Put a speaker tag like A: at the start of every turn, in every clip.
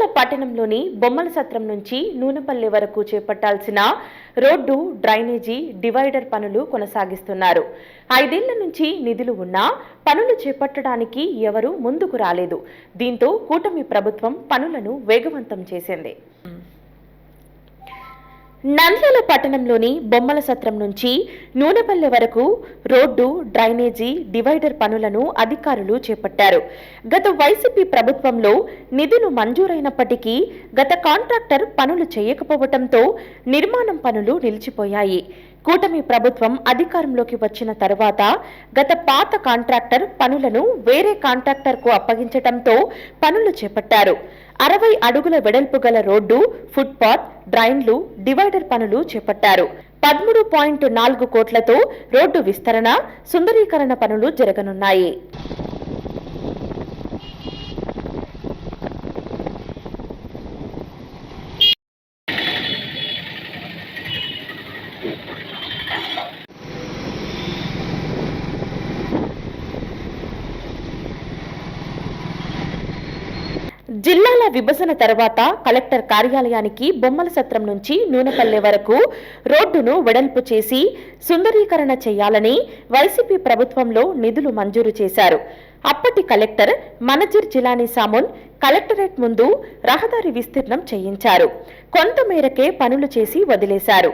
A: నంద్యాల పట్టణంలోని బొమ్మల సత్రం నుంచి నూనెపల్లి వరకు చేపట్టాల్సిన రోడ్డు, డ్రైనేజీ, డివైడర్ పనులు కొనసాగిస్తున్నారు. 5 ఏళ్ల నుంచి నిధులు ఉన్నా పనులు చేపట్టడానికి ఎవరూ ముందుకు రాలేదు. దీంతో కూటమి ప్రభుత్వం పనులను వేగవంతం చేసింది. నంద్యాల పట్టణంలోని బొమ్మల సత్రం నుంచి నూనెపల్లి వరకు రోడ్డు, డ్రైనేజీ, డివైడర్ పనులను అధికారులు చేపట్టారు. గత వైసీపీ ప్రభుత్వంలో నిధులు మంజూరైనప్పటికీ గత కాంట్రాక్టర్ పనులు చేయకపోవడంతో నిర్మాణం పనులు నిలిచిపోయాయి. కూటమి ప్రభుత్వం అధికారంలోకి వచ్చిన తర్వాత గత పాత కాంట్రాక్టర్ పనులను వేరే కాంట్రాక్టర్కు అప్పగించడంతో పనులు చేపట్టారు. 60 అడుగుల వెడల్పు గల రోడ్డు, ఫుట్పాత్, డ్రైన్లు, డివైడర్ పనులు చేపట్టారు. 13.4 కోట్లతో రోడ్డు విస్తరణ, సుందరీకరణ పనులు జరగనున్నాయి. జిల్లాల విభజన తర్వాత కలెక్టర్ కార్యాలయానికి బొమ్మల సత్రం నుంచి నూనెపల్లె వరకు రోడ్డును వెడల్పు చేసి సుందరీకరణ చేయాలని వైసీపీ ప్రభుత్వంలో నిధులు మంజూరు చేశారు. అప్పటి కలెక్టర్ మనజిర్ జిలానీ సామున్ కలెక్టరేట్ ముందు రహదారి విస్తీర్ణం చేయించారు. కొంతమేరకే పనులు చేసి వదిలేశారు.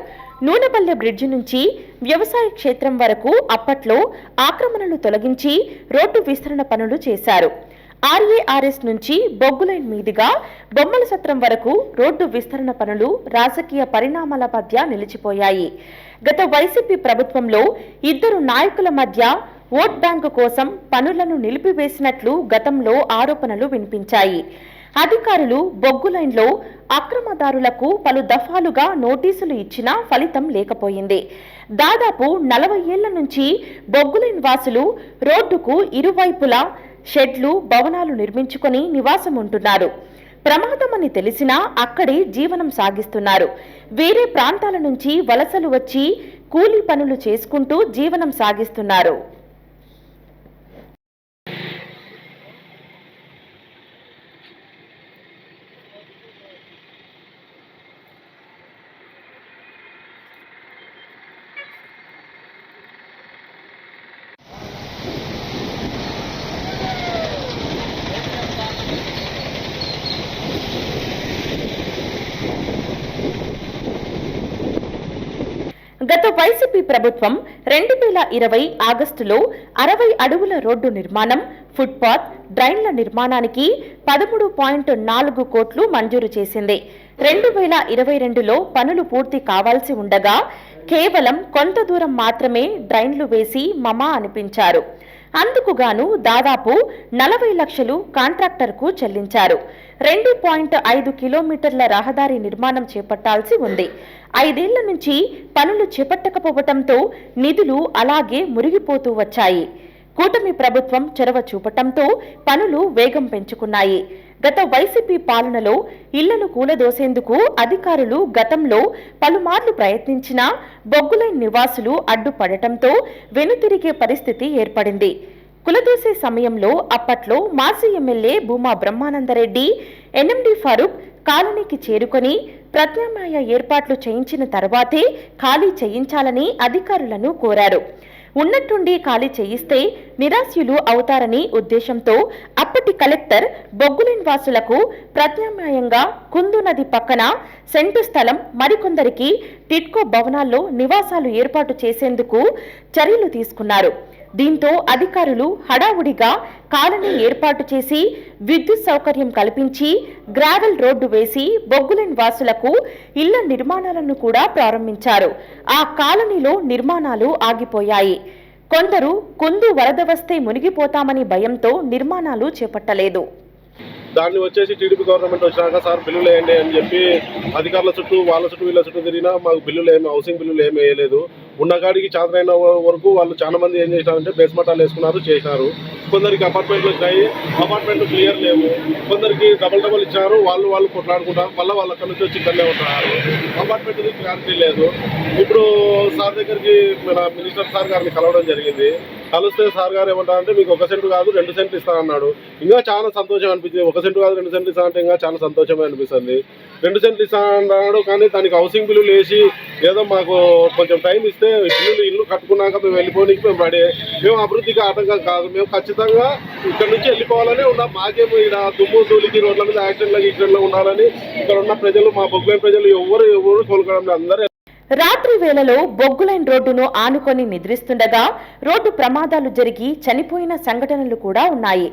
A: నూనెపల్లె బ్రిడ్జి నుంచి వ్యవసాయ క్షేత్రం వరకు అప్పట్లో ఆక్రమణలు తొలగించి రోడ్డు విస్తరణ పనులు చేశారు. ఆర్ఏఆర్ఎస్ నుంచి బొగ్గులైన్ మీదుగా బొమ్మల సత్రం వరకు రోడ్డు విస్తరణ పనులు రాజకీయ పరిణామాల మధ్య నిలిచిపోయాయి. గత వైసీపీ ప్రభుత్వంలో 2 నాయకుల మధ్య ఓట్ బ్యాంకు కోసం పనులను నిలిపివేసినట్లు గతంలో ఆరోపణలు వినిపించాయి. అధికారులు బొగ్గులైన్లో అక్రమదారులకు పలు దఫాలుగా నోటీసులు ఇచ్చినా ఫలితం లేకపోయింది. దాదాపు 40 ఏళ్ల నుంచి బొగ్గులైన్ వాసులు రోడ్డుకు ఇరువైపులా షెడ్లు, భవనాలు నిర్మించుకొని నివాసం ఉంటున్నారు. ప్రమాదమని తెలిసినా అక్కడే జీవనం సాగిస్తున్నారు. వేరే ప్రాంతాల నుంచి వలసలు వచ్చి కూలీ పనులు చేసుకుంటూ జీవనం సాగిస్తున్నారు. గత వైసీపీ ప్రభుత్వం 2020 ఆగస్టులో 60 అడుగుల రోడ్డు నిర్మాణం, ఫుట్పాత్, డ్రైన్ల నిర్మాణానికి 13.4 కోట్లు మంజూరు చేసింది. 2022లో పనులు పూర్తి కావాల్సి ఉండగా కేవలం కొంత దూరం మాత్రమే డ్రైన్లు వేసి మమా అనిపించారు. అందుకుగాను దాదాపు 40 లక్షలు కాంట్రాక్టర్కు చెల్లించారు. 2.5 కిలోమీటర్ల రహదారి నిర్మాణం చేపట్టాల్సి ఉంది. 5 ఏళ్ల నుంచి పనులు చేపట్టకపోవడంతో నిధులు అలాగే మురిగిపోతూ వచ్చాయి. కూటమి ప్రభుత్వం చొరవ చూపటంతో పనులు వేగం పెంచుకున్నాయి. గత వైసీపీ పాలనలో ఇళ్లను కూలదోసేందుకు అధికారులు గతంలో పలుమార్లు ప్రయత్నించినా బొగ్గులైన్ నివాసులు అడ్డుపడటంతో వెనుతిరిగే పరిస్థితి ఏర్పడింది. కులదోసే సమయంలో అప్పట్లో మాజీ ఎమ్మెల్యే భూమా బ్రహ్మానందరెడ్డి, ఎన్ఎండి ఫారూక్ కాలనీకి చేరుకొని ప్రత్యామ్నాయ ఏర్పాట్లు చేయించిన తర్వాతే ఖాళీ చేయించాలని అధికారులను కోరారు. ఉన్నట్టుండి ఖాళీ చేయిస్తే నిరాశ్యులు అవుతారని ఉద్దేశంతో అప్పటి కలెక్టర్ బొగ్గులైన్ వాసులకు ప్రత్యామ్నాయంగా కుందు నది పక్కన సెంటు స్థలం, మరికొందరికి టిడ్కో భవనాల్లో నివాసాలు ఏర్పాటు చేసేందుకు చర్యలు తీసుకున్నారు. దీంతో అధికారులు హడావుడిగా కాలనీ ఏర్పాటు చేసి విద్యుత్ సౌకర్యం కల్పించి గ్రావెల్ రోడ్డు వేసి బొగ్గులైన్ వాసులకు ఇళ్ల నిర్మాణాలను కూడా ప్రారంభించారు. ఆ కాలనీలో నిర్మాణాలు ఆగిపోయాయి. కొందరు కుందు వరద వస్తే మునిగిపోతామని భయంతో నిర్మాణాలు చేపట్టలేదు.
B: దాన్ని వచ్చేసి టీడీపీ గవర్నమెంట్ వచ్చినాక సార్ బిల్లులు వేయండి అని చెప్పి అధికారుల చుట్టూ వాళ్ళ చుట్టూ వీళ్ళ చుట్టూ తిరిగినా మాకు బిల్లులు హౌసింగ్ బిల్లులు ఏమి వేయలేదు. ఉన్న కాడికి చాతరైన వరకు వాళ్ళు చాలా మంది ఏం చేసినారంటే బేస్మటాలు వేసుకున్నారు, చేసినారు. కొందరికి అపార్ట్మెంట్లు వచ్చినాయి, అపార్ట్మెంట్లు క్లియర్ లేవు. కొందరికి డబల్ ఇచ్చారు, వాళ్ళు కొట్లాడుకుంటారు. మళ్ళీ వాళ్ళు అక్కడి నుంచి వచ్చి ఇక్కడనే ఉంటున్నారు. అపార్ట్మెంట్కి క్లారిటీ లేదు. ఇప్పుడు సార్ దగ్గరికి మన మినిస్టర్ సార్ గారిని కలవడం జరిగింది. కలిస్తే సార్ గారు ఏమంటారంటే మీకు 1 సెంటు కాదు 2 సెంట్లు ఇస్తానన్నాడు. ఇంకా చాలా సంతోషం అనిపించింది. 1 సెంటు కాదు 2 సెంట్లు ఇస్తానంటే ఇంకా చాలా సంతోషమే అనిపిస్తుంది. 2 సెంట్లు ఇస్తానన్నాడు కానీ దానికి హౌసింగ్ బిల్లులు వేసి ఏదో మాకు కొంచెం టైం ఇస్తే ఇల్లు కట్టుకున్నాక మేము వెళ్ళిపోవడానికి మేము రెడీ. మేము అభివృద్ధికి ఆటంకం కాదు, మేము ఖచ్చితంగా ఇక్కడ నుంచి వెళ్ళిపోవాలని ఉన్నాం. మాకేమో ఇక్కడ దుమ్ము ధూళికి రోడ్ల మీద యాక్సిడెంట్లో ఉండాలని ఇక్కడ ఉన్న ప్రజలు, మా బొగ్గులైన ప్రజలు ఎవరు కోలుకోవడం అందరూ.
A: రాత్రి వేళలో బొగ్గులైన్ రోడ్డును ఆనుకొని నిద్రిస్తుండగా రోడ్డు ప్రమాదాలు జరిగి చనిపోయిన సంఘటనలు కూడా ఉన్నాయి.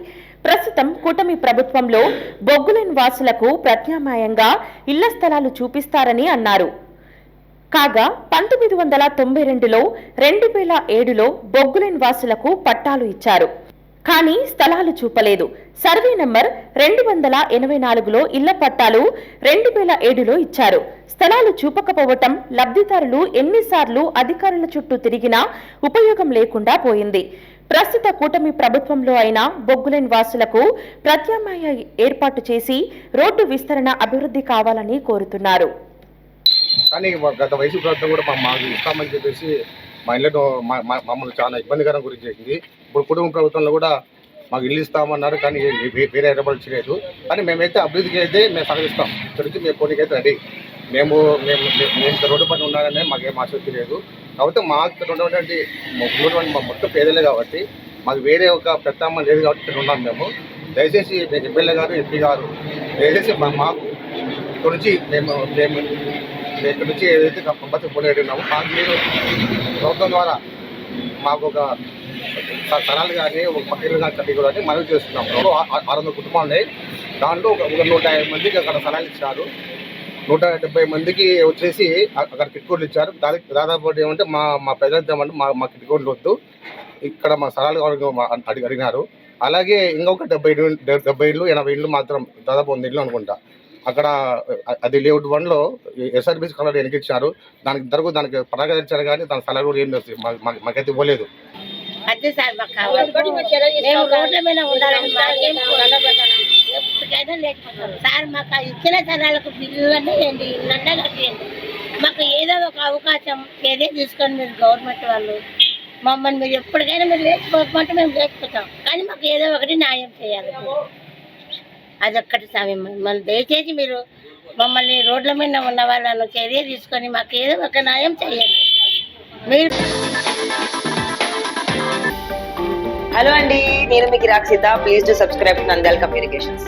A: ప్రస్తుతం కూటమి ప్రభుత్వంలో బొగ్గులైన్ వాసులకు ప్రత్యామ్నాయంగా ఇళ్ల స్థలాలు చూపిస్తారని అన్నారు. కాగా 1992లో 2007లో బొగ్గులైన్ వాసులకు పట్టాలు ఇచ్చారు. కానీ స్థలాలు చూపలేదు. సర్వే నంబర్ 284లో ఇళ్ల పట్టాలు 2007లో ఇచ్చారు. స్థలాలు చూపకపోవటం లబ్ధిదారులు ఎన్నిసార్లు అధికారుల చుట్టూ తిరిగినా ఉపయోగం లేకుండా పోయింది. ప్రస్తుత కూటమి ప్రభుత్వంలో అయినా బొగ్గులైన్ వాసులకు ప్రత్యామ్నాయ ఏర్పాటు చేసి రోడ్డు విస్తరణ అభివృద్ధి కావాలని కోరుతున్నారు.
C: కానీ గత వైసీపీ ప్రభుత్వం కూడా మాకు ఇస్తామని చెప్పేసి మా ఇళ్ళను మమ్మల్ని చాలా ఇబ్బందికరం గురించి చేసింది. ఇప్పుడు కుటుంబ ప్రభుత్వంలో కూడా మాకు ఇల్లు ఇస్తామన్నారు కానీ వేరే ఏర్పాటు లేదు. కానీ మేమైతే అభివృద్ధికి అయితే మేము సహకరిస్తాం. ఇక్కడ నుంచి మేము పోనీకైతే రెడీ. మేము రోడ్డు పని ఉండాలనే మాకేం ఆసక్తి లేదు. కాబట్టి మాకు ఉన్నటువంటి మొత్తం పేదలే కాబట్టి మాకు వేరే ఒక ప్రత్యామ్నాయం లేదు కాబట్టి ఇక్కడ ఉన్నాం మేము. దయచేసి ఎమ్మెల్యే గారు, ఎంపీ గారు దయచేసి మాకు ఇక్కడ నుంచి మేము ఇక్కడ నుంచి ఏదైతే కంపల్సరీ పోనీడున్నామో మాకు మీరు ప్రభుత్వం ద్వారా మాకు ఒక స్థలాలు కానీ ఒక పక్కలు కానీ కట్టి మనవి చేస్తున్నాం. 600 కుటుంబాలు ఉన్నాయి. దాంట్లో ఒక 150 మందికి అక్కడ స్థలాలు ఇచ్చారు. 170 మందికి వచ్చేసి అక్కడ కిట్కోడ్లు ఇచ్చారు. దాదాపు ఏమంటే మా ప్రజలు ఏమంటే మా కిట్కోడ్లు వద్దు, ఇక్కడ మా స్థలాలు అడిగినారు. అలాగే ఇంకొక 70 ఇళ్ళు 80 ఇళ్ళు మాత్రం దాదాపు 100 ఇళ్ళు అనుకుంటా అక్కడ అది లేఅవుట్ 1లో ఎస్ఆర్బీసీ కలర్ ఎన్నికిచ్చారు. దానికి పరాగా ఇచ్చారు కానీ దాని స్థలాలు కూడా ఏం లేదు, మాకైతే ఇవ్వలేదు.
D: అదే సార్ మాకు కావాలి. మేము రోడ్ల మీద ఉండాలని మాకేం ఎప్పటికైనా లేకపోతాం సార్. మాకు ఇచ్చిన స్థలాలకు బిల్లులన్నీ వేయండి, ఇళ్ళన్నా కట్టేయండి. మాకు ఏదో ఒక అవకాశం ఏదే తీసుకొని మీరు గవర్నమెంట్ వాళ్ళు మమ్మల్ని మీరు ఎప్పటికైనా మీరు లేచిపోమంటే మేము లేచిపోతాం. కానీ మాకు ఏదో ఒకటి న్యాయం చేయాలి. అదొక్కటి స్వామి, మమ్మల్ని దయచేసి మీరు మమ్మల్ని రోడ్ల మీద ఉన్న వాళ్ళను చర్య తీసుకొని మాకు ఏదో ఒక న్యాయం చేయండి మీరు.
E: హలో అండి, నేను మీకు Rakshitha. Please to subscribe Nandyal communications.